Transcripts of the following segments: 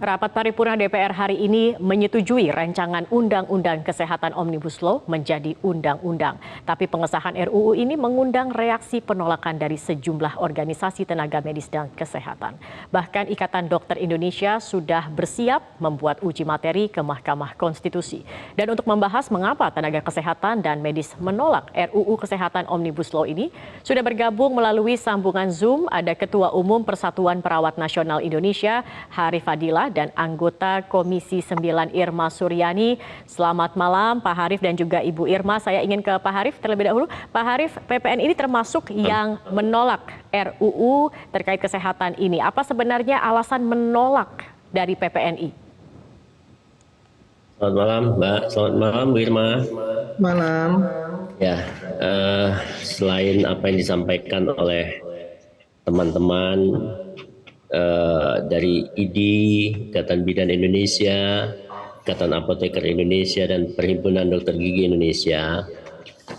Rapat paripurna DPR hari ini menyetujui rancangan Undang-Undang Kesehatan Omnibus Law menjadi undang-undang. Tapi pengesahan RUU ini mengundang reaksi penolakan dari sejumlah organisasi tenaga medis dan kesehatan. Bahkan Ikatan Dokter Indonesia sudah bersiap membuat uji materi ke Mahkamah Konstitusi. Dan untuk membahas mengapa tenaga kesehatan dan medis menolak RUU Kesehatan Omnibus Law ini, sudah bergabung melalui sambungan Zoom ada Ketua Umum Persatuan Perawat Nasional Indonesia, Harif Fadila, dan anggota Komisi 9 Irma Suryani. Selamat malam Pak Harif dan juga Ibu Irma. Saya ingin ke Pak Harif terlebih dahulu. Pak Harif, PPN ini termasuk yang menolak RUU terkait kesehatan ini. Apa sebenarnya alasan menolak dari PPNI? Selamat malam Mbak, selamat malam Bu Irma. Malam. Ya, selain apa yang disampaikan oleh teman-teman dari IDI, Ikatan Bidan Indonesia, Ikatan Apoteker Indonesia, dan Perhimpunan Dokter Gigi Indonesia.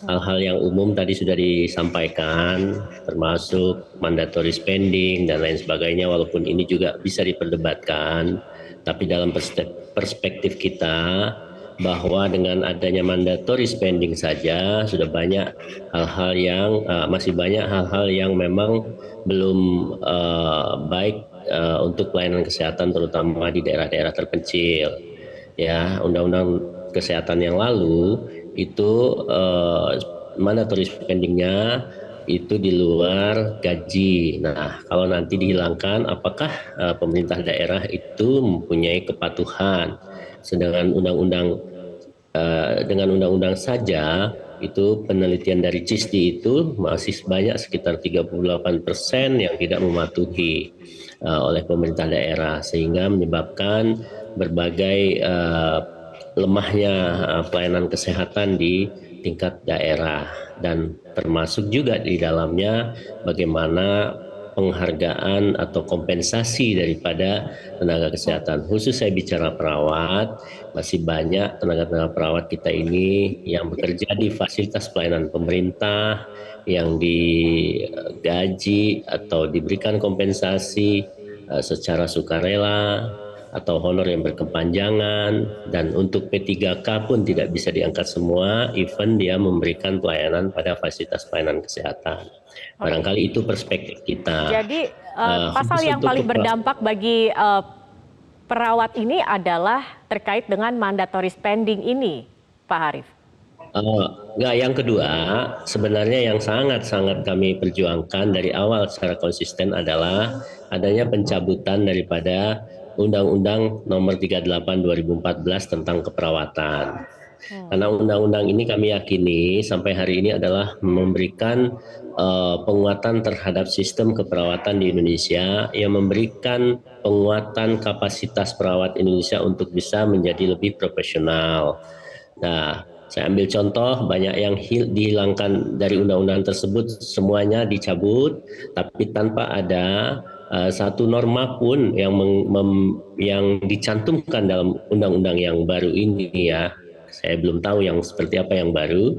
Hal-hal yang umum tadi sudah disampaikan, termasuk mandatory spending dan lain sebagainya, walaupun ini juga bisa diperdebatkan. Tapi dalam perspektif kita, bahwa dengan adanya mandatory spending saja sudah banyak hal-hal yang masih banyak hal-hal yang memang belum baik untuk pelayanan kesehatan terutama di daerah-daerah terpencil. Ya, undang-undang kesehatan yang lalu itu mandatory spendingnya itu di luar gaji. Nah, kalau nanti dihilangkan, apakah pemerintah daerah itu mempunyai kepatuhan? Sedangkan dengan undang-undang saja itu penelitian dari CISDI itu masih banyak sekitar 38% yang tidak mematuhi oleh pemerintah daerah, sehingga menyebabkan berbagai lemahnya pelayanan kesehatan di tingkat daerah, dan termasuk juga di dalamnya bagaimana penghargaan atau kompensasi daripada tenaga kesehatan. Khusus saya bicara perawat, masih banyak tenaga-tenaga perawat kita ini yang bekerja di fasilitas pelayanan pemerintah yang digaji atau diberikan kompensasi secara sukarela atau honor yang berkepanjangan, dan untuk P3K pun tidak bisa diangkat semua, even dia memberikan pelayanan pada fasilitas pelayanan kesehatan. Barangkali itu perspektif kita. Jadi pasal yang paling berdampak bagi perawat ini adalah terkait dengan mandatory spending ini, Pak Harif. Enggak, yang kedua sebenarnya yang sangat-sangat kami perjuangkan dari awal secara konsisten adalah adanya pencabutan daripada Undang-Undang Nomor 38 2014 tentang keperawatan. Karena undang-undang ini kami yakini sampai hari ini adalah memberikan penguatan terhadap sistem keperawatan di Indonesia, yang memberikan penguatan kapasitas perawat Indonesia untuk bisa menjadi lebih profesional. Nah, saya ambil contoh, banyak yang dihilangkan dari undang-undang tersebut, semuanya dicabut, tapi tanpa ada satu norma pun yang dicantumkan dalam undang-undang yang baru ini ya. Saya belum tahu yang seperti apa yang baru.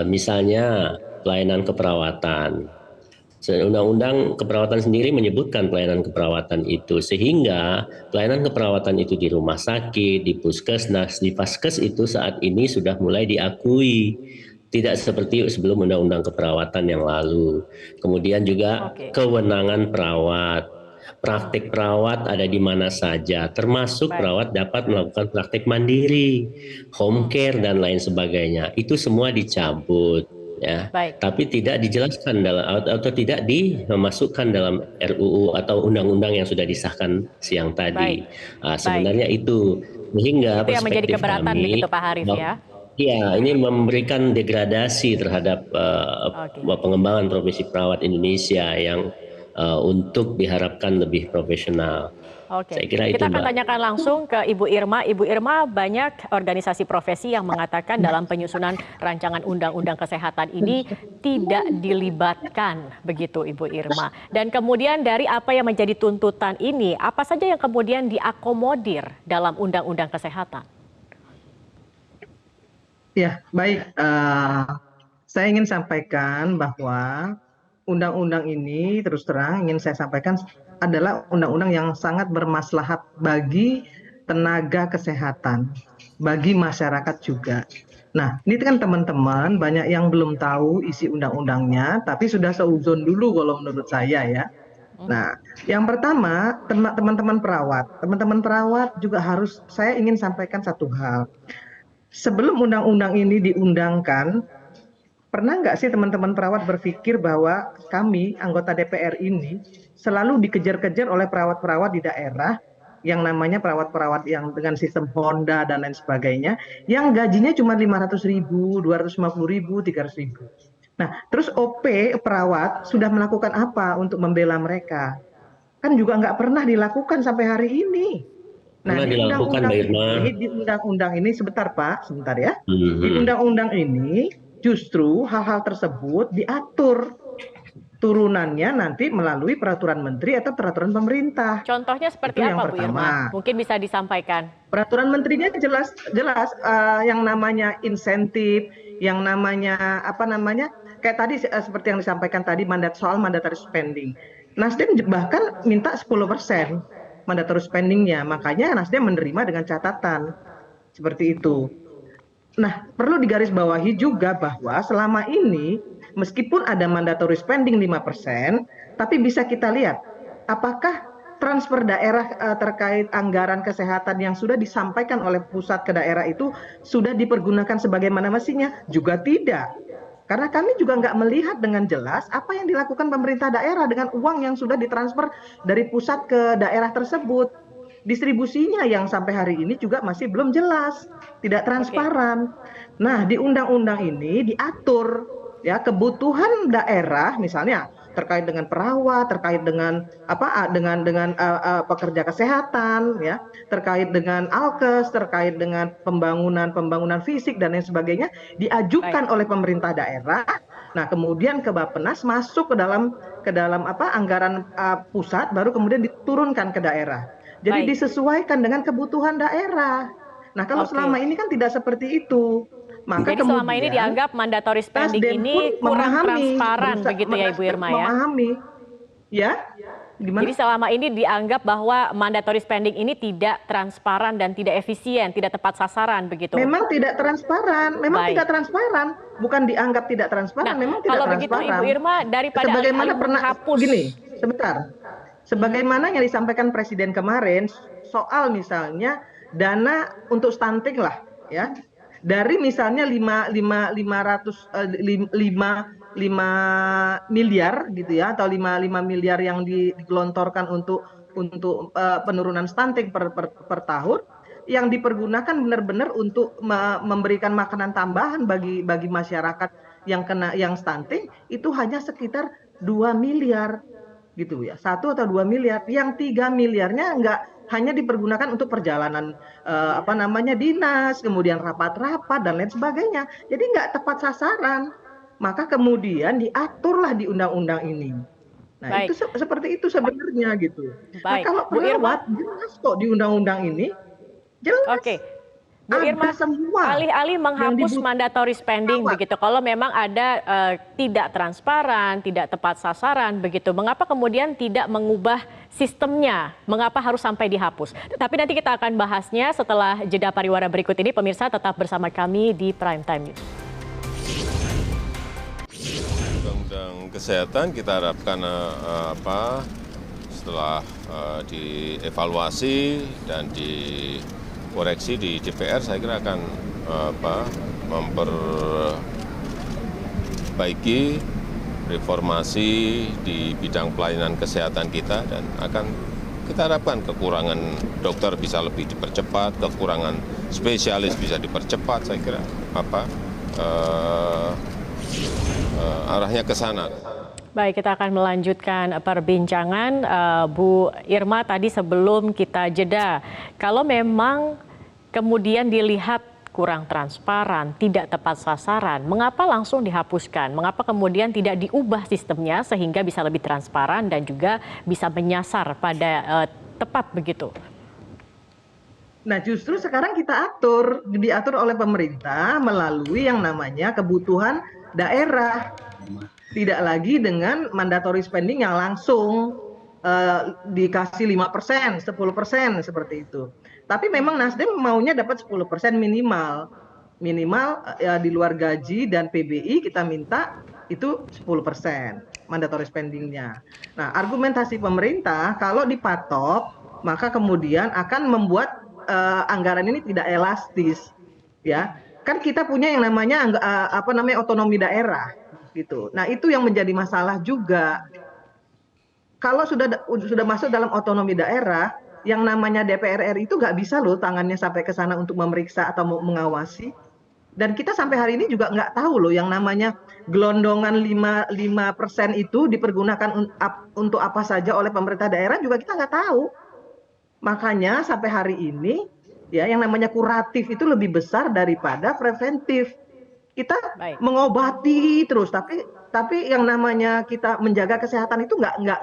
Misalnya pelayanan keperawatan. Undang-undang keperawatan sendiri menyebutkan pelayanan keperawatan itu, sehingga pelayanan keperawatan itu di rumah sakit, di puskesmas, di vaskes itu saat ini sudah mulai diakui. Tidak seperti sebelum undang-undang keperawatan yang lalu. Kemudian juga kewenangan perawat. Praktik perawat ada di mana saja, termasuk perawat dapat melakukan praktik mandiri, home care dan lain sebagainya. Itu semua dicabut. Ya, tapi tidak dijelaskan dalam atau tidak dimasukkan dalam RUU atau undang-undang yang sudah disahkan siang tadi. Sebenarnya itu sehingga itu yang menjadi perspektif keberatan kami, begitu Pak Harif ya. Iya, ini memberikan degradasi terhadap pengembangan profesi perawat Indonesia yang untuk diharapkan lebih profesional. Oke, kita akan tanyakan langsung ke Ibu Irma. Ibu Irma, banyak organisasi profesi yang mengatakan dalam penyusunan rancangan undang-undang kesehatan ini tidak dilibatkan, begitu Ibu Irma. Dan kemudian dari apa yang menjadi tuntutan ini, apa saja yang kemudian diakomodir dalam undang-undang kesehatan? Ya, baik. Saya ingin sampaikan bahwa undang-undang ini terus terang ingin saya sampaikan adalah undang-undang yang sangat bermaslahat bagi tenaga kesehatan, bagi masyarakat juga. Nah, ini kan teman-teman banyak yang belum tahu isi undang-undangnya, tapi sudah seuzon dulu kalau menurut saya ya. Nah, yang pertama, teman-teman perawat juga harus, saya ingin sampaikan satu hal. Sebelum undang-undang ini diundangkan, pernah nggak sih teman-teman perawat berpikir bahwa kami, anggota DPR ini, selalu dikejar-kejar oleh perawat-perawat di daerah, yang namanya perawat-perawat yang dengan sistem Honda dan lain sebagainya, yang gajinya cuma 500.000, 250.000, 300.000. Nah, terus OP perawat sudah melakukan apa untuk membela mereka? Kan juga nggak pernah dilakukan sampai hari ini. Nah, Pernah di dilakukan, Mbak Irma. undang-undang ini, sebentar Pak, sebentar ya. Di Mhm. undang-undang ini justru hal-hal tersebut diatur turunannya nanti melalui peraturan menteri atau peraturan pemerintah. Contohnya seperti Itu yang apa, Bu Irma? pertama. Mungkin bisa disampaikan. Peraturan menterinya jelas yang namanya insentif, yang namanya apa namanya, kayak tadi seperti yang disampaikan tadi soal mandatory spending. Nasdem bahkan minta 10% mandatory spendingnya, makanya Nasdem menerima dengan catatan seperti itu. Nah, perlu digarisbawahi juga bahwa selama ini meskipun ada mandatory spending 5%, tapi bisa kita lihat apakah transfer daerah terkait anggaran kesehatan yang sudah disampaikan oleh pusat ke daerah itu sudah dipergunakan sebagaimana mestinya? Juga tidak. Karena kami juga nggak melihat dengan jelas apa yang dilakukan pemerintah daerah dengan uang yang sudah ditransfer dari pusat ke daerah tersebut. Distribusinya yang sampai hari ini juga masih belum jelas, tidak transparan. Nah, di undang-undang ini diatur ya kebutuhan daerah, misalnya terkait dengan perawat, terkait dengan pekerja kesehatan, ya, terkait dengan alkes, terkait dengan pembangunan fisik dan lain sebagainya, diajukan oleh pemerintah daerah. Nah, kemudian ke Bappenas masuk ke dalam anggaran pusat, baru kemudian diturunkan ke daerah. Jadi disesuaikan dengan kebutuhan daerah. Nah, kalau selama ini kan tidak seperti itu. Maka Jadi selama ini kemudian dianggap mandatory spending Nasdem ini pun kurang memahami, transparan begitu ya Ibu Irma ya? memahami. Ya, gimana? Jadi selama ini dianggap bahwa mandatory spending ini tidak transparan dan tidak efisien, tidak tepat sasaran begitu. Memang tidak transparan, Baik. bukan dianggap tidak transparan, Nah, memang tidak kalau transparan. begitu Ibu Irma daripada Sebagaimana alih-alih pernah menghapus gini, sebentar. Sebagaimana yang disampaikan Presiden kemarin soal misalnya dana untuk stunting lah, ya. Dari misalnya 5 miliar gitu ya, atau 5 miliar yang digelontorkan untuk penurunan stunting per tahun, yang dipergunakan benar-benar untuk memberikan makanan tambahan bagi masyarakat yang stunting, itu hanya sekitar 2 miliar gitu ya, 1 atau 2 miliar, yang 3 miliarnya hanya dipergunakan untuk perjalanan dinas, kemudian rapat-rapat dan lain sebagainya. Jadi nggak tepat sasaran. Maka kemudian diaturlah di undang-undang ini. Nah, itu seperti itu sebenarnya gitu. Nah, kalau Bu Irma, perawat jelas kok di undang-undang ini, jelas. Oke. Bu Irma, alih-alih menghapus mandatory spending begitu, kalau memang ada tidak transparan, tidak tepat sasaran begitu, mengapa kemudian tidak mengubah sistemnya? Mengapa harus sampai dihapus? Tapi nanti kita akan bahasnya setelah jeda pariwara berikut ini. Pemirsa tetap bersama kami di Prime Time News. Undang-undang kesehatan kita harapkan setelah dievaluasi dan dikoreksi di DPR, saya kira akan memperbaiki reformasi di bidang pelayanan kesehatan kita, dan akan kita harapkan kekurangan dokter bisa lebih dipercepat, kekurangan spesialis bisa dipercepat. Saya kira arahnya ke sana. Baik, kita akan melanjutkan perbincangan. Bu Irma, tadi sebelum kita jeda, kalau memang kemudian dilihat kurang transparan, tidak tepat sasaran, mengapa langsung dihapuskan? Mengapa kemudian tidak diubah sistemnya sehingga bisa lebih transparan dan juga bisa menyasar pada tepat begitu? Nah, justru sekarang kita diatur oleh pemerintah melalui yang namanya kebutuhan daerah. Tidak lagi dengan mandatory spending yang langsung. dikasih 5%, 10% seperti itu. Tapi memang Nasdem maunya dapat 10% minimal. Minimal ya di luar gaji dan PBI kita minta itu 10% mandatory spending-nya. Nah, argumentasi pemerintah kalau dipatok maka kemudian akan membuat anggaran ini tidak elastis, ya. Kan kita punya yang namanya otonomi daerah gitu. Nah, itu yang menjadi masalah juga. Kalau sudah masuk dalam otonomi daerah, yang namanya DPR RI itu nggak bisa loh tangannya sampai ke sana untuk memeriksa atau mengawasi. Dan kita sampai hari ini juga nggak tahu loh yang namanya gelondongan 5% itu dipergunakan untuk apa saja oleh pemerintah daerah juga kita nggak tahu. Makanya sampai hari ini ya yang namanya kuratif itu lebih besar daripada preventif. Kita mengobati terus, tapi yang namanya kita menjaga kesehatan itu nggak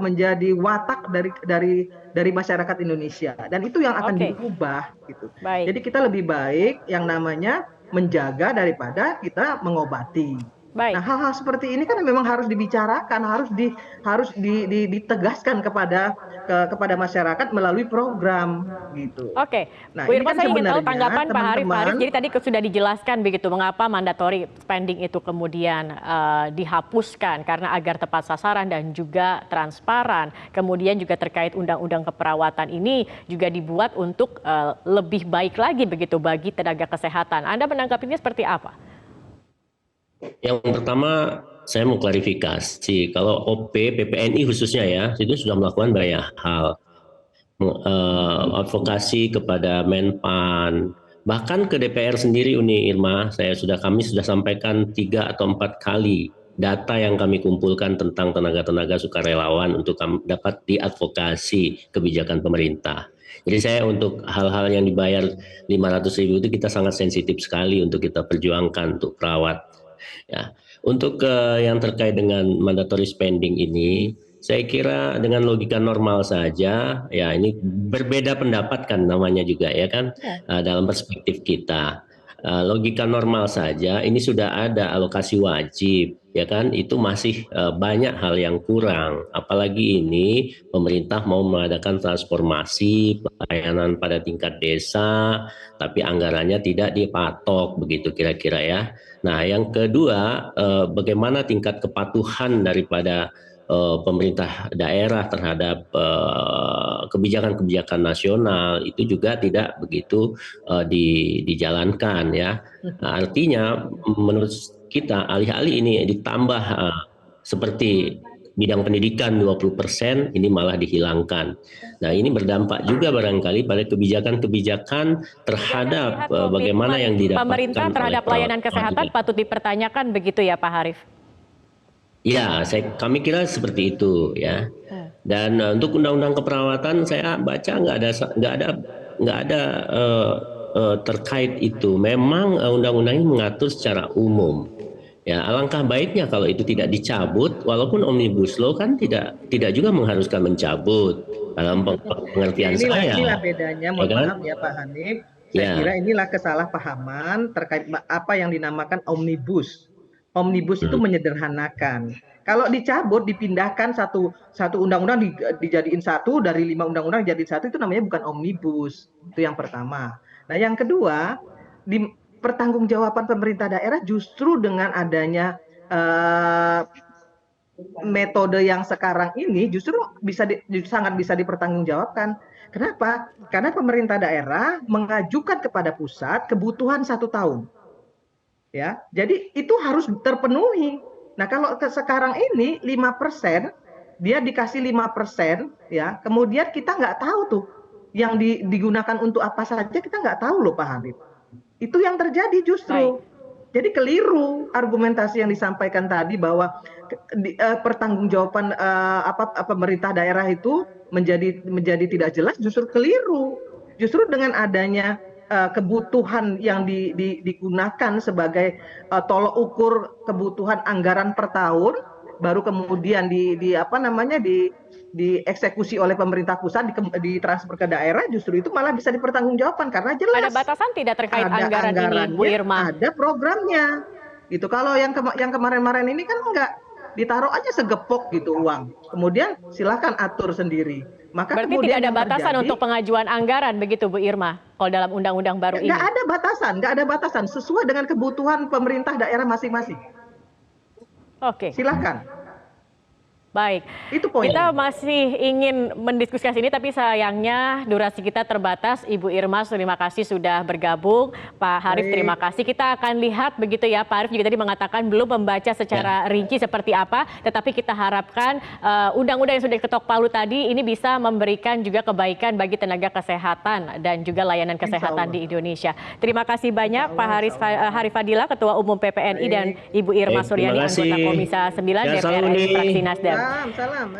menjadi watak dari masyarakat Indonesia, dan itu yang akan diubah gitu. Jadi kita lebih baik yang namanya menjaga daripada kita mengobati. Nah, hal-hal seperti ini kan memang harus dibicarakan, harus ditegaskan kepada masyarakat melalui program gitu. Oke, Nah, Bu ini Irma, kan saya ingin tahu sebenarnya tanggapan Pak Harif. teman-teman. Jadi tadi sudah dijelaskan begitu mengapa mandatory spending itu kemudian dihapuskan karena agar tepat sasaran dan juga transparan. Kemudian juga terkait undang-undang keperawatan ini juga dibuat untuk lebih baik lagi begitu bagi tenaga kesehatan. Anda menanggapinya seperti apa? Yang pertama, saya mau klarifikasi, kalau OP, PPNI khususnya ya, itu sudah melakukan banyak hal. Advokasi kepada Menpan, bahkan ke DPR sendiri Uni Irma, kami sudah sampaikan 3 atau 4 kali data yang kami kumpulkan tentang tenaga-tenaga sukarelawan untuk dapat diadvokasi kebijakan pemerintah. Jadi saya untuk hal-hal yang dibayar 500.000 itu kita sangat sensitif sekali untuk kita perjuangkan untuk perawat. Ya, untuk yang terkait dengan mandatory spending ini, saya kira dengan logika normal saja, ya ini berbeda pendapat kan namanya juga ya kan, dalam perspektif kita. Logika normal saja, ini sudah ada alokasi wajib, ya kan, itu masih banyak hal yang kurang. Apalagi ini pemerintah mau mengadakan transformasi pelayanan pada tingkat desa, tapi anggarannya tidak dipatok, begitu kira-kira ya. Nah, yang kedua, bagaimana tingkat kepatuhan daripada pemerintah daerah terhadap kebijakan-kebijakan nasional itu juga tidak begitu dijalankan ya. Nah, artinya menurut kita alih-alih ini ditambah seperti bidang pendidikan 20% ini malah dihilangkan. Nah, ini berdampak juga barangkali pada kebijakan-kebijakan terhadap bagaimana yang didapatkan pemerintah terhadap pelayanan kesehatan patut dipertanyakan begitu ya Pak Harif? Ya, kami kira seperti itu ya. Dan untuk undang-undang keperawatan saya baca nggak ada terkait itu. Memang undang-undang ini mengatur secara umum. Ya, alangkah baiknya kalau itu tidak dicabut, walaupun omnibus law kan tidak juga mengharuskan mencabut dalam pengertian saya. Inilah bedanya, mohon maaf ya Pak Hanif. Saya kira inilah kesalahpahaman terkait apa yang dinamakan omnibus. Omnibus itu menyederhanakan. Kalau dicabut, dipindahkan satu undang-undang dijadiin satu, dari 5 undang-undang dijadiin satu, itu namanya bukan omnibus. Itu yang pertama. Nah, yang kedua, di pertanggungjawaban pemerintah daerah justru dengan adanya metode yang sekarang ini justru sangat bisa dipertanggungjawabkan. Kenapa? Karena pemerintah daerah mengajukan kepada pusat kebutuhan 1 tahun. Ya, jadi itu harus terpenuhi. Nah, kalau sekarang ini 5%, dia dikasih 5%, ya, kemudian kita nggak tahu tuh yang digunakan untuk apa saja, kita nggak tahu loh Pak Habib. Itu yang terjadi justru. Jadi keliru argumentasi yang disampaikan tadi bahwa pertanggungjawaban pemerintah daerah itu menjadi tidak jelas, justru keliru. Justru dengan adanya kebutuhan yang digunakan sebagai tolok ukur kebutuhan anggaran per tahun, baru kemudian dieksekusi oleh pemerintah pusat, ditransfer ke daerah, justru itu malah bisa dipertanggungjawabkan karena jelas. Ada batasan tidak terkait anggaran ini, Bu Irma? Ada programnya. Gitu. Kalau yang kemarin-kemarin ini kan enggak. ditaruh aja segepok gitu uang. Kemudian silakan atur sendiri. Maka Berarti kemudian tidak ada yang batasan terjadi, untuk pengajuan anggaran begitu Bu Irma kalau dalam undang-undang baru ini? nggak ada batasan sesuai dengan kebutuhan pemerintah daerah masing-masing. Oke. Silakan. Baik, Itu poinnya. kita masih ingin mendiskusikan ini tapi sayangnya durasi kita terbatas. Ibu Irma, terima kasih sudah bergabung. Pak Harif, Baik. terima kasih. Kita akan lihat begitu ya, Pak Harif juga tadi mengatakan belum membaca secara rinci seperti apa, tetapi kita harapkan undang-undang yang sudah diketok palu tadi ini bisa memberikan juga kebaikan bagi tenaga kesehatan dan juga layanan kesehatan di Indonesia. Terima kasih banyak Pak Harif Fadila, Ketua Umum PPNI, dan Ibu Irma Baik, Suryani, terima kasih. anggota Komisi 9 Ya, DPR salam RI nih. fraksi Nasdem. Salam.